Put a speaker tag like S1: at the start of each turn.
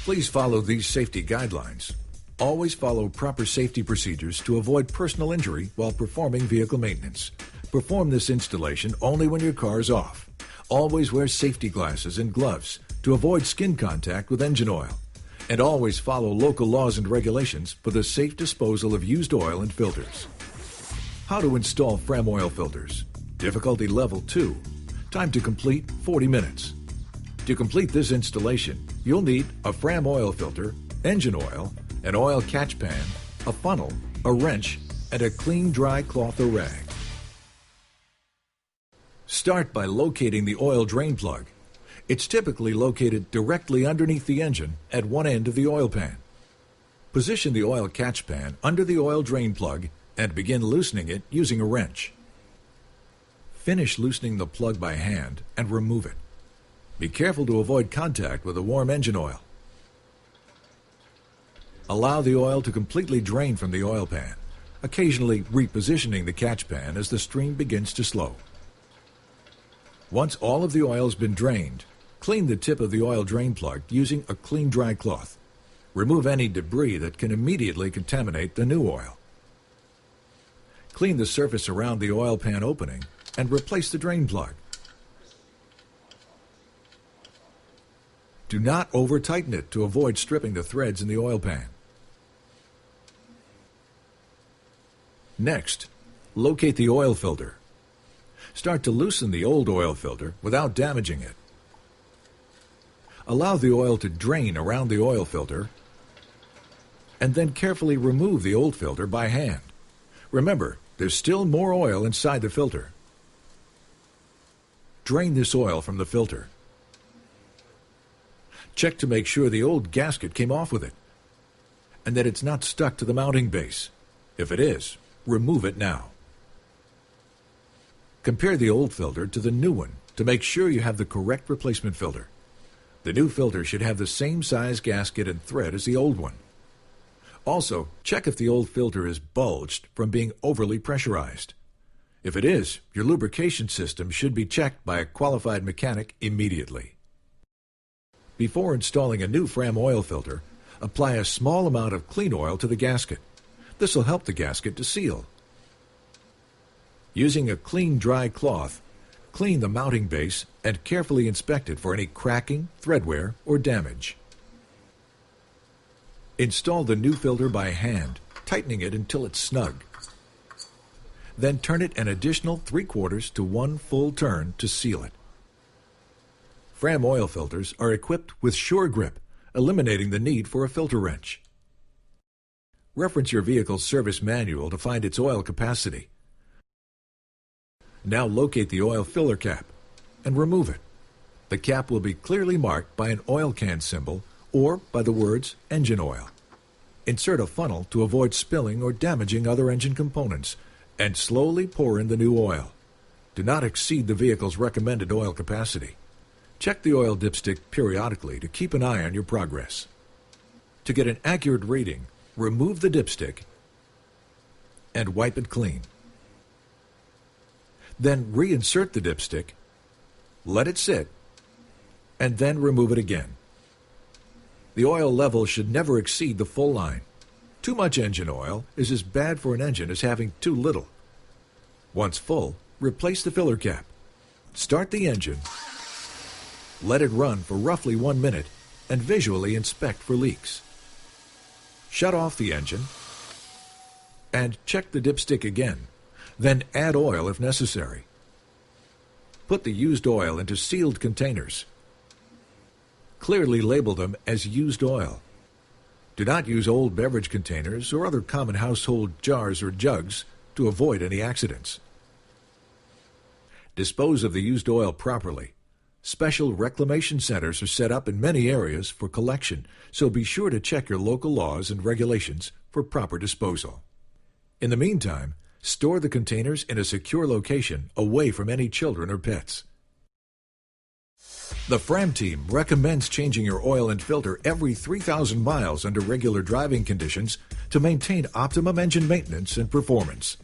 S1: Please follow these safety guidelines. Always follow proper safety procedures to avoid personal injury while performing vehicle maintenance. Perform this installation only when your car is off. Always wear safety glasses and gloves to avoid skin contact with engine oil. And always follow local laws and regulations for the safe disposal of used oil and filters. How to install FRAM oil filters. Difficulty level 2. Time to complete 40 minutes. To complete this installation, you'll need a FRAM oil filter, engine oil, an oil catch pan, a funnel, a wrench, and a clean dry cloth or rag. Start by locating the oil drain plug. It's typically located directly underneath the engine at one end of the oil pan. Position the oil catch pan under the oil drain plug and begin loosening it using a wrench. Finish loosening the plug by hand and remove it. Be careful to avoid contact with the warm engine oil. Allow the oil to completely drain from the oil pan, occasionally repositioning the catch pan as the stream begins to slow. Once all of the oil has been drained, clean the tip of the oil drain plug using a clean dry cloth. Remove any debris that can immediately contaminate the new oil. Clean the surface around the oil pan opening and replace the drain plug. Do not over-tighten it to avoid stripping the threads in the oil pan. Next, locate the oil filter. Start to loosen the old oil filter without damaging it. Allow the oil to drain around the oil filter and then carefully remove the old filter by hand. Remember, there's still more oil inside the filter. Drain this oil from the filter. Check to make sure the old gasket came off with it and that it's not stuck to the mounting base. If it is, remove it now. Compare the old filter to the new one to make sure you have the correct replacement filter. The new filter should have the same size gasket and thread as the old one. Also, check if the old filter is bulged from being overly pressurized. If it is, your lubrication system should be checked by a qualified mechanic immediately. Before installing a new FRAM oil filter, apply a small amount of clean oil to the gasket. This will help the gasket to seal. Using a clean dry cloth, clean the mounting base and carefully inspect it for any cracking, thread wear, or damage. Install the new filter by hand, tightening it until it's snug. Then turn it an additional 3/4 to 1 full turn to seal it. FRAM oil filters are equipped with Sure Grip, eliminating the need for a filter wrench. Reference your vehicle's service manual to find its oil capacity. Now locate the oil filler cap and remove it. The cap will be clearly marked by an oil can symbol or by the words engine oil. Insert a funnel to avoid spilling or damaging other engine components and slowly pour in the new oil. Do not exceed the vehicle's recommended oil capacity. Check the oil dipstick periodically to keep an eye on your progress. To get an accurate reading, remove the dipstick and wipe it clean. Then reinsert the dipstick, let it sit, and then remove it again. The oil level should never exceed the full line. Too much engine oil is as bad for an engine as having too little. Once full, replace the filler cap. Start the engine, let it run for roughly 1 minute, and visually inspect for leaks. Shut off the engine and check the dipstick again. Then add oil if necessary. Put the used oil into sealed containers. Clearly label them as used oil. Do not use old beverage containers or other common household jars or jugs to avoid any accidents. Dispose of the used oil properly. Special reclamation centers are set up in many areas for collection, so be sure to check your local laws and regulations for proper disposal. In the meantime, store the containers in a secure location away from any children or pets. The FRAM team recommends changing your oil and filter every 3,000 miles under regular driving conditions to maintain optimum engine maintenance and performance.